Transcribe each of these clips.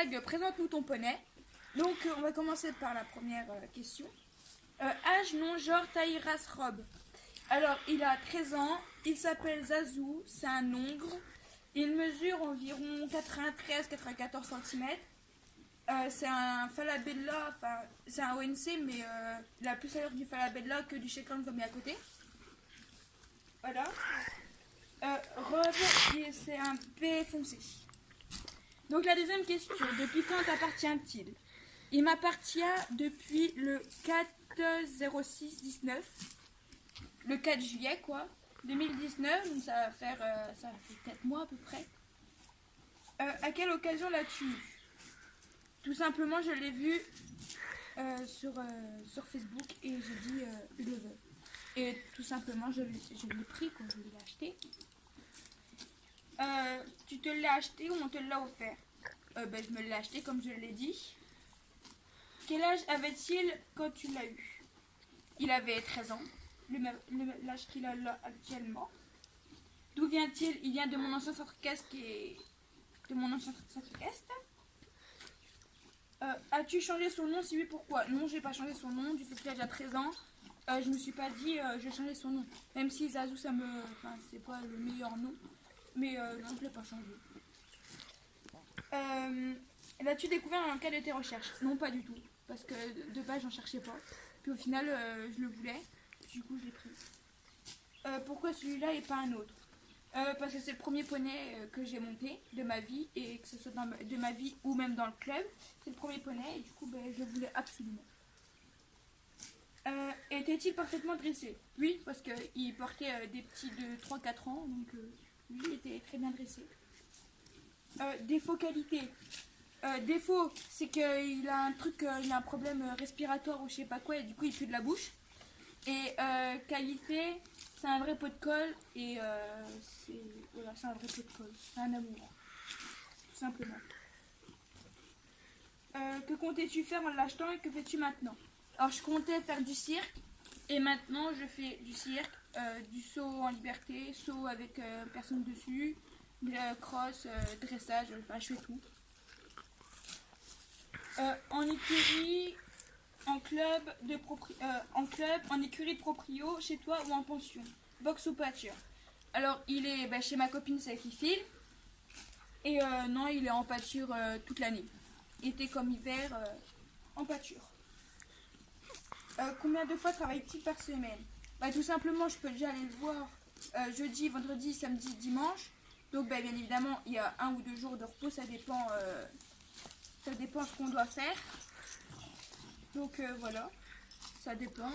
hashtag présente-nous ton poney. Donc on va commencer par la première question. Âge, nom, genre, taille, race, robe. Alors il a 13 ans, il s'appelle Zazou, c'est un hongre. Il mesure environ 93-94 cm. C'est un Falabella, enfin c'est un ONC, mais il a plus allure du Falabella que du Shetland comme il est à côté. Voilà. Robe, c'est un P foncé. Donc la deuxième question, depuis quand t'appartient-il? Il m'appartient depuis le 4-06-19, le 4 juillet quoi, 2019, donc ça va faire 4 mois à peu près. À quelle occasion l'as-tu eu? Tout simplement, je l'ai vu sur Facebook et j'ai dit je le veux. Et tout simplement, je l'ai pris quand je l'ai acheté. Tu te l'as acheté ou on te l'a offert? Je me l'ai acheté comme je l'ai dit. Quel âge avait-il quand tu l'as eu? Il avait 13 ans, l'âge qu'il a là actuellement. D'où vient-il? Il vient de mon ancien centre-casque et de mon ancien centre-casque. As-tu changé son nom? Si oui, pourquoi? Non, j'ai pas changé son nom, du fait qu'il a déjà 13 ans. Je me suis pas dit je vais changer son nom. Même si Zazou, c'est pas le meilleur nom. Mais non, je l'ai pas changé. L'as-tu découvert dans le cadre de tes recherches? Non, pas du tout. Parce que de base, j'en cherchais pas. Puis au final, je le voulais. Du coup, je l'ai pris. Pourquoi celui-là et pas un autre? Parce que c'est le premier poney que j'ai monté de ma vie. Et que ce soit de ma vie ou même dans le club. C'est le premier poney et du coup, je le voulais absolument. Était-il parfaitement dressé? Oui, parce qu'il portait des petits de 3-4 ans. Donc, lui, il était très bien dressé. Défaut qualité. Défaut, c'est qu'il a il a un problème respiratoire ou je sais pas quoi et du coup il pue de la bouche. Et qualité, c'est un vrai pot de colle et c'est un vrai pot de colle, c'est un amour, tout simplement. Que comptais-tu faire en l'achetant et que fais-tu maintenant? Alors je comptais faire du cirque et maintenant je fais du cirque, du saut en liberté, saut avec personne dessus, cross, dressage, enfin je fais tout. En écurie, en club, en écurie de proprio, chez toi ou en pension? Boxe ou pâture? Alors, il est chez ma copine, c'est qui file. Et non, il est en pâture toute l'année. Été comme hiver, en pâture. Combien de fois travaille-t-il par semaine? Tout simplement, je peux déjà aller le voir jeudi, vendredi, samedi, dimanche. Donc, bien évidemment, il y a 1 ou 2 jours de repos, ça dépend ce qu'on doit faire. Donc voilà, ça dépend.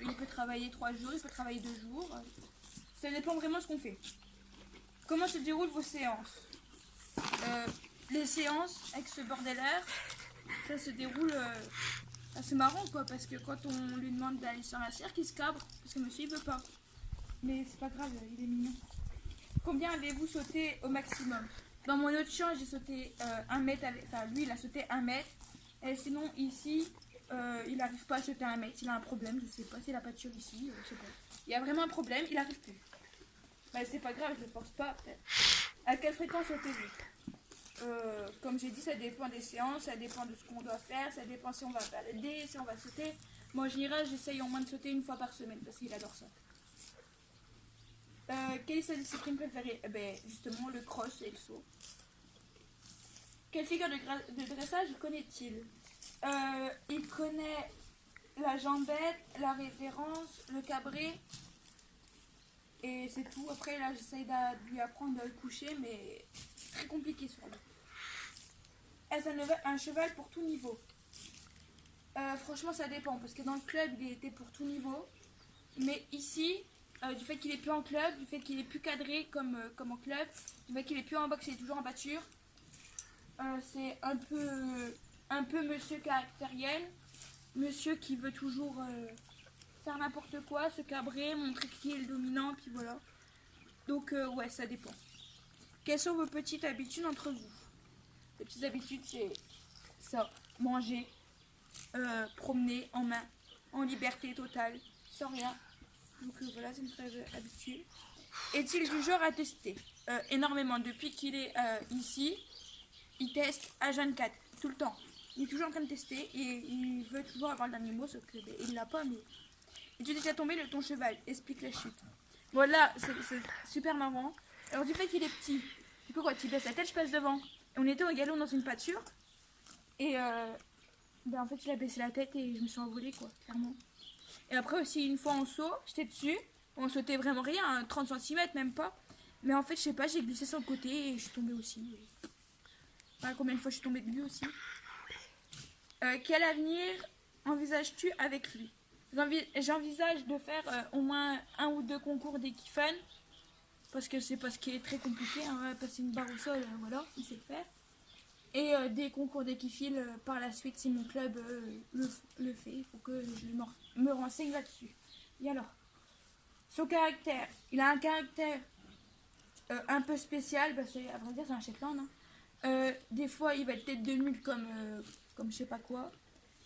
Il peut travailler 3 jours, il peut travailler 2 jours. Ça dépend vraiment de ce qu'on fait. Comment se déroulent vos séances? Les séances avec ce bordelard, ça se déroule assez marrant quoi, parce que quand on lui demande d'aller sur un cirque, il se cabre, parce que monsieur il veut pas. Mais c'est pas grave, il est mignon. Combien avez-vous sauté au maximum? Dans mon autre champ, j'ai sauté 1 mètre, lui il a sauté 1 mètre. Et sinon ici, il n'arrive pas à sauter 1 mètre, il a un problème, je sais pas, c'est la pâture ici, je sais pas. Il y a vraiment un problème, il n'arrive plus. C'est pas grave, je le force pas peut-être. À quelle fréquence sautez-vous? Comme j'ai dit, ça dépend des séances, ça dépend de ce qu'on doit faire, ça dépend si on va balader, si on va sauter. Moi en général, j'essaye au moins de sauter 1 fois par semaine parce qu'il adore ça. Quelle est sa discipline préférée? Justement le cross et le saut. Quelle figure de dressage connaît-il? Il connaît la jambette, la révérence, le cabré et c'est tout. Après là j'essaye de lui apprendre le coucher mais c'est très compliqué sur lui. Est-ce un cheval pour tout niveau? Franchement ça dépend parce que dans le club il était pour tout niveau mais ici du fait qu'il est plus en club, du fait qu'il est plus cadré comme en club, du fait qu'il est plus en boxe, il est toujours en pâture, c'est un peu monsieur caractériel, monsieur qui veut toujours faire n'importe quoi, se cabrer, montrer qui est le dominant, puis voilà. Donc ouais, ça dépend. Quelles sont vos petites habitudes entre vous? Les petites habitudes, c'est ça, manger, promener en main, en liberté totale, sans rien. Donc voilà, c'est une vraie habitude. Est-il du genre à tester? Énormément. Depuis qu'il est ici, il teste H24 tout le temps. Il est toujours en train de tester et il veut toujours avoir le dernier mot, sauf que il l'a pas. Mais et tu es déjà tombé de ton cheval, explique la chute. Voilà, c'est super marrant. Alors du fait qu'il est petit, du coup quand il baisse la tête, je passe devant. Et on était au galop dans une pâture et ben, en fait il a baissé la tête et je me suis envolée quoi, clairement. Et après aussi une fois en saut, j'étais dessus, on sautait vraiment rien, hein, 30 cm même pas. Mais en fait je sais pas, j'ai glissé sur le côté et je suis tombée aussi. Voilà combien de fois je suis tombée de lui aussi. Quel avenir envisages-tu avec lui? J'envisage de faire au moins un ou deux concours d'équifan. Parce que c'est pas ce qui est très compliqué. Hein, passer une barre au sol, voilà, il sait le faire. Et des concours d'équifil par la suite si mon club le fait. Il faut que je me renseigne là-dessus. Et alors, son caractère. Il a un caractère un peu spécial. Parce que, à vrai dire, c'est un Shetland. Hein. Des fois, il va être tête de mule comme je sais pas quoi.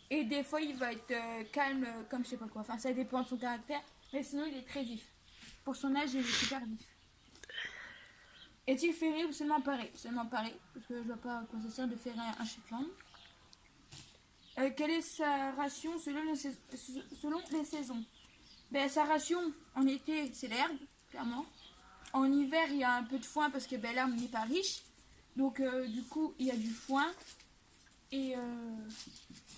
Et des fois, il va être calme comme je sais pas quoi. Enfin, ça dépend de son caractère. Mais sinon, il est très vif. Pour son âge, il est super vif. Est-il ferré ou seulement paré? Seulement paré, parce que je vois pas à quoi ça sert de ferrer un Shetland. Quelle est sa ration selon les saisons? Ben, sa ration, en été, c'est l'herbe, clairement. En hiver, il y a un peu de foin parce que ben, l'herbe n'est pas riche. Donc, du coup, il y a du foin et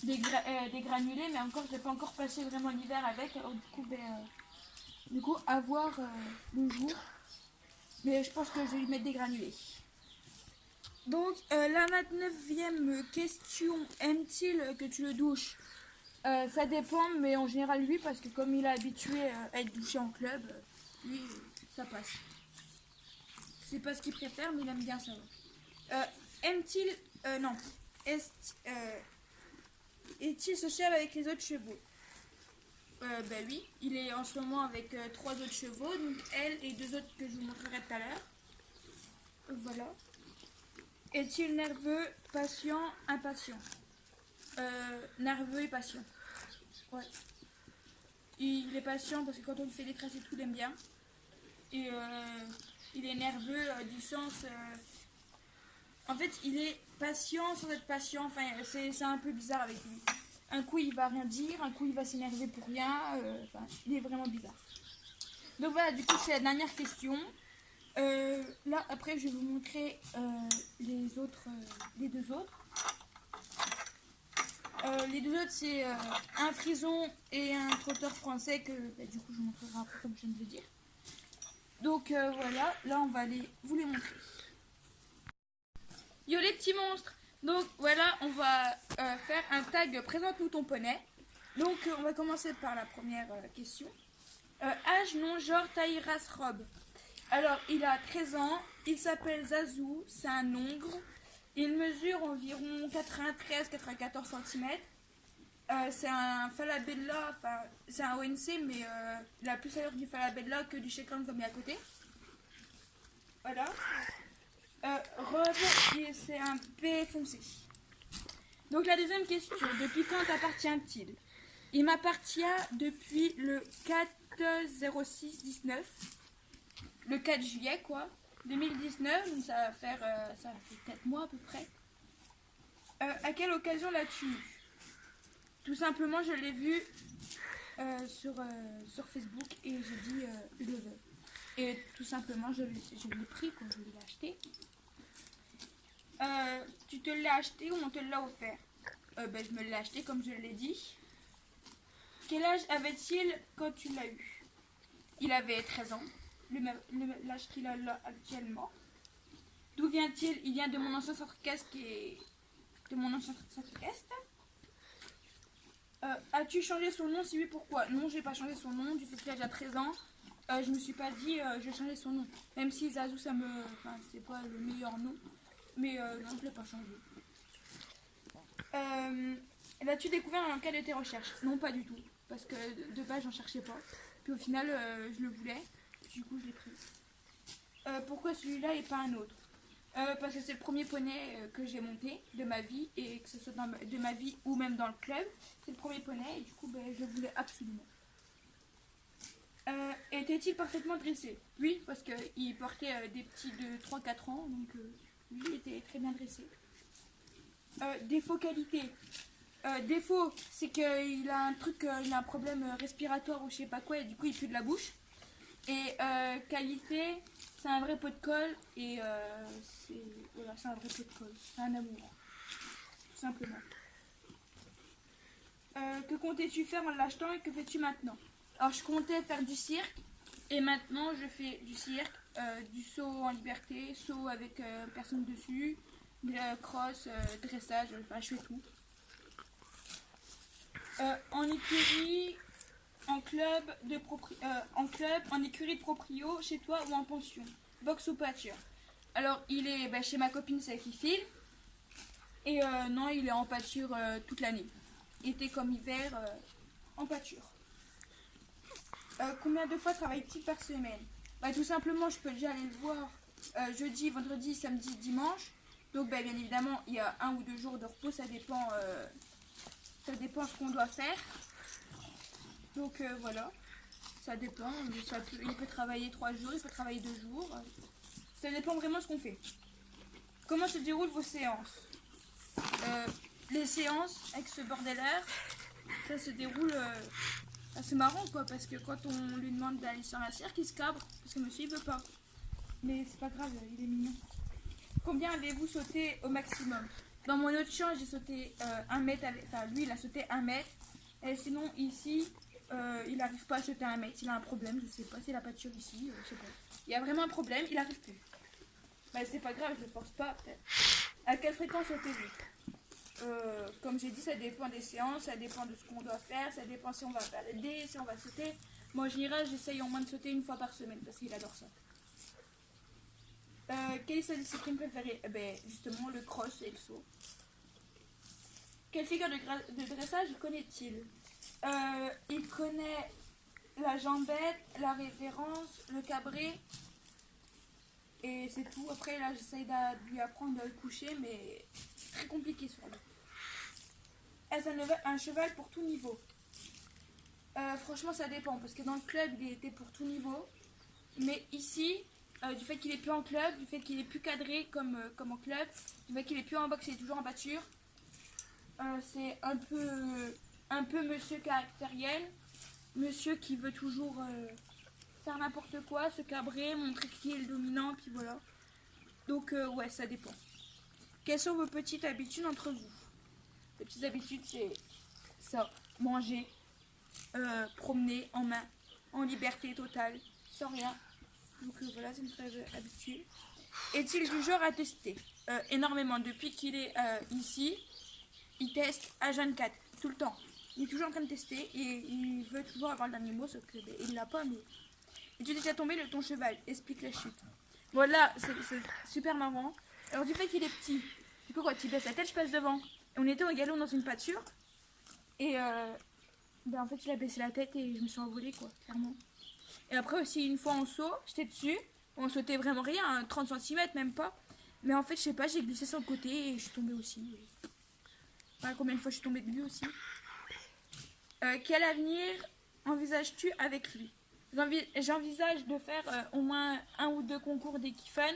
des granulés. Mais encore, je n'ai pas encore passé vraiment l'hiver avec. Alors, du coup, à voir le jour. Mais je pense que je vais lui mettre des granulés. Donc, la 29e question. Aime-t-il que tu le douches? Ça dépend, mais en général, lui, parce que comme il est habitué à être douché en club, lui, ça passe. C'est pas ce qu'il préfère, mais il aime bien ça. Aime-t-il... non. Est-il sociable avec les autres chevaux? Ben oui, il est en ce moment avec 3 autres chevaux, donc elle et 2 autres que je vous montrerai tout à l'heure. Voilà. Est-il nerveux, patient, impatient? Nerveux et patient. Ouais. Il est patient parce que quand on lui fait des tresses et tout, il aime bien. Et il est nerveux du sens... en fait, il est patient sans être patient. Enfin, c'est un peu bizarre avec lui. Un coup, il va rien dire. Un coup, il va s'énerver pour rien. Enfin, il est vraiment bizarre. Donc voilà, du coup, c'est la dernière question. Là, après, je vais vous montrer les deux autres. Les deux autres, c'est un frison et un trotteur français que bah, du coup je vous montrerai après comme je viens de le dire. Donc voilà, là on va aller vous les montrer. Yo les petits monstres. Donc voilà, on va faire un tag présente-nous ton poney. Donc on va commencer par la première question. Âge, nom, genre, taille, race, robe. Alors il a 13 ans, il s'appelle Zazou, c'est un hongre. Il mesure environ 93-94 cm. C'est un Falabella, enfin c'est un ONC, mais il a plus allure du Falabella que du Shetland comme il est à côté. Voilà. Robe, c'est un P foncé. Donc la deuxième question, depuis quand t'appartient-il? Il m'appartient depuis le 4/06/19, le 4 juillet quoi, 2019, donc ça va faire 4 mois à peu près. À quelle occasion l'as-tu eu? Tout simplement, je l'ai vu sur Facebook et j'ai dit je le veux. Et tout simplement, je l'ai pris quand je l'ai acheté. Tu te l'as acheté ou on te l'a offert? Ben, je me l'ai acheté comme je l'ai dit. Quel âge avait-il quand tu l'as eu? Il avait 13 ans, l'âge qu'il a là actuellement. D'où vient-il? Il vient de mon ancien centre casque et de mon ancien centre casque. As-tu changé son nom? Si oui, pourquoi? Non, j'ai pas changé son nom. Du fait qu'il a déjà 13 ans, je me suis pas dit je vais changer son nom. Même si Zazou, enfin, c'est pas le meilleur nom. Mais non, je l'ai pas changé. L'as-tu découvert dans le cadre de tes recherches? Non, pas du tout. Parce que de base, j'en cherchais pas. Puis au final, je le voulais. Du coup, je l'ai pris. Pourquoi celui-là et pas un autre? Parce que c'est le premier poney que j'ai monté de ma vie, et que ce soit de ma vie ou même dans le club, c'est le premier poney et du coup ben, je le voulais absolument. Était-il parfaitement dressé? Oui, parce qu'il portait des petits de 3-4 ans, donc lui il était très bien dressé. Défaut qualité. Défaut, c'est qu'il a un truc, il a un problème respiratoire ou je sais pas quoi, et du coup il pue de la bouche. Et qualité, c'est un vrai pot de colle, et voilà, c'est un vrai pot de colle. C'est un amour, tout simplement. Que comptais-tu faire en l'achetant et que fais-tu maintenant? Alors je comptais faire du cirque, et maintenant je fais du cirque, du saut en liberté, saut avec personne dessus, cross, dressage, enfin je fais tout. En écurie, en club, en écurie de proprio, chez toi ou en pension, boxe ou pâture. Alors il est chez ma copine, c'est qui file, et non, il est en pâture toute l'année, été comme hiver, en pâture. Combien de fois travaille-t-il par semaine? Tout simplement, je peux déjà aller le voir jeudi, vendredi, samedi, dimanche. Donc bien évidemment, il y a 1 ou 2 jours de repos, ça dépend ce qu'on doit faire. Donc voilà, ça dépend. Il peut travailler 3 jours, il peut travailler 2 jours. Ça dépend vraiment de ce qu'on fait. Comment se déroulent vos séances? Les séances avec ce bordeleur, ça se déroule... c'est marrant quoi, parce que quand on lui demande d'aller sur un cirque, il se cabre, parce que monsieur il veut pas. Mais c'est pas grave, il est mignon. Combien avez-vous sauté au maximum? Dans mon autre champ, j'ai sauté 1 mètre, enfin lui il a sauté 1 mètre. Et sinon ici, il n'arrive pas à sauter 1 mètre, il a un problème, je sais pas, c'est la pâture ici, je sais pas. Il y a vraiment un problème, il n'arrive plus. C'est pas grave, je le force pas peut-être. À quelle fréquence sautez-vous? Comme j'ai dit, ça dépend des séances, ça dépend de ce qu'on doit faire, ça dépend si on va balader, si on va sauter. Moi, en général, j'essaye au moins de sauter 1 fois par semaine parce qu'il adore ça. Quelle est sa discipline préférée? Justement, le cross et le saut. Quelle figure de dressage connaît-il? Il connaît la jambette, la révérence, le cabré. Et c'est tout. Après, là, j'essaye de lui apprendre à le coucher, mais très compliqué sur lui. Est-ce un cheval pour tout niveau? Franchement, ça dépend, parce que dans le club, il était pour tout niveau. Mais ici, du fait qu'il est plus en club, du fait qu'il est plus cadré comme en club, du fait qu'il est plus en boxe, il est toujours en pâture, c'est un peu monsieur caractériel, monsieur qui veut toujours faire n'importe quoi, se cabrer, montrer qui est le dominant, puis voilà. Donc ouais, ça dépend. Quelles sont vos petites habitudes entre vous? Les petites habitudes, c'est ça, manger, promener en main, en liberté totale, sans rien. Donc voilà, c'est une vraie habitude. Est-il du genre à tester? Énormément. Depuis qu'il est ici, il teste H24, tout le temps. Il est toujours en train de tester et il veut toujours avoir le dernier mot, sauf qu'il l'a pas. Mais... Es-tu déjà tombé de ton cheval? Explique la chute. Voilà, c'est super marrant. Alors du fait qu'il est petit, du coup quand il baisse la tête, je passe devant. Et on était au galop dans une pâture. Et en fait, il a baissé la tête et je me suis envolée, quoi, clairement. Et après aussi, une fois en saut, j'étais dessus. On sautait vraiment rien, hein, 30 cm, même pas. Mais en fait, je sais pas, j'ai glissé sur le côté et je suis tombée aussi. Combien de fois je suis tombée de lui aussi. Quel avenir envisages-tu avec lui? J'envisage de faire au moins 1 ou 2 concours d'équifan.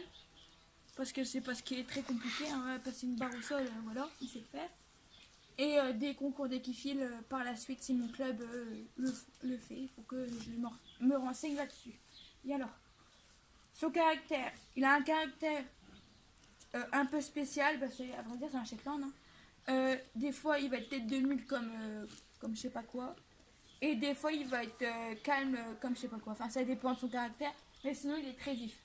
Parce que c'est parce qu'il est très compliqué, hein, passer une barre au sol, voilà, il sait le faire. Et des concours d'équifil par la suite, si mon club le fait, il faut que je me renseigne là-dessus. Et alors, son caractère, il a un caractère un peu spécial, parce qu'à vrai dire, c'est un Shetland. Hein. Des fois, il va être tête de mule comme je sais pas quoi. Et des fois, il va être calme comme je sais pas quoi. Enfin, ça dépend de son caractère, mais sinon, il est très vif.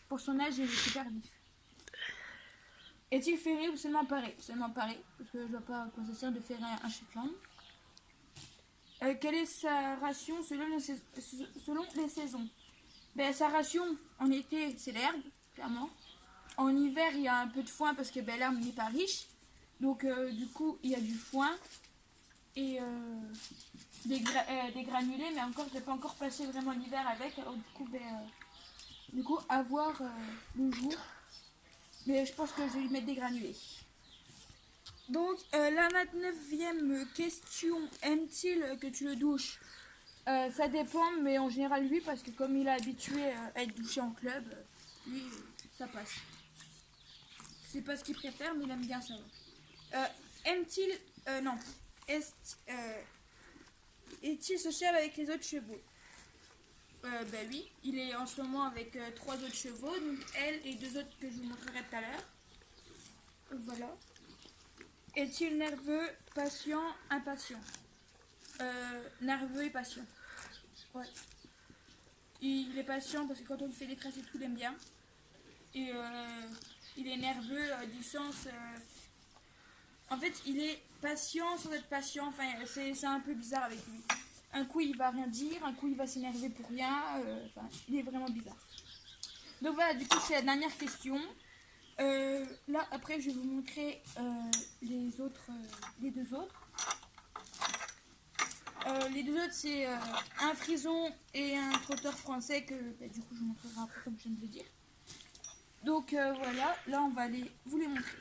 Pour son âge, il est super vif. Est-il ferré ou seulement paré? Seulement paré, parce que je ne vois pas à quoi ça sert de ferrer un Shetland. Quelle est sa ration selon les saisons? Sa ration, en été, c'est l'herbe, clairement. En hiver, il y a un peu de foin parce que l'herbe n'est pas riche. Donc, du coup, il y a du foin et des granulés. Mais encore, je n'ai pas encore passé vraiment l'hiver avec. Alors, du coup, à voir le jour. Mais je pense que je vais lui mettre des granulés. Donc, la 29e question. Aime-t-il que tu le douches? Ça dépend, mais en général, lui, parce que comme il est habitué à être douché en club, lui, ça passe. C'est pas ce qu'il préfère, mais il aime bien ça. Aime-t-il... non. Est-il sociable avec les autres chevaux? Ben oui, il est en ce moment avec 3 autres chevaux, donc elle et 2 autres que je vous montrerai tout à l'heure. Voilà. Est-il nerveux, patient, impatient? Nerveux et patient. Ouais. Il est patient parce que quand on lui fait des tresses et tout, il aime bien. Et il est nerveux du sens... en fait, il est patient sans être patient. Enfin, c'est un peu bizarre avec lui. Un coup, il va rien dire. Un coup, il va s'énerver pour rien. Enfin, il est vraiment bizarre. Donc voilà, du coup, c'est la dernière question. Là, après, je vais vous montrer les 2 autres. Les 2 autres, c'est un frison et un trotteur français que, bah, du coup, je vous montrerai après, comme je viens de le dire. Donc voilà, là, on va aller vous les montrer.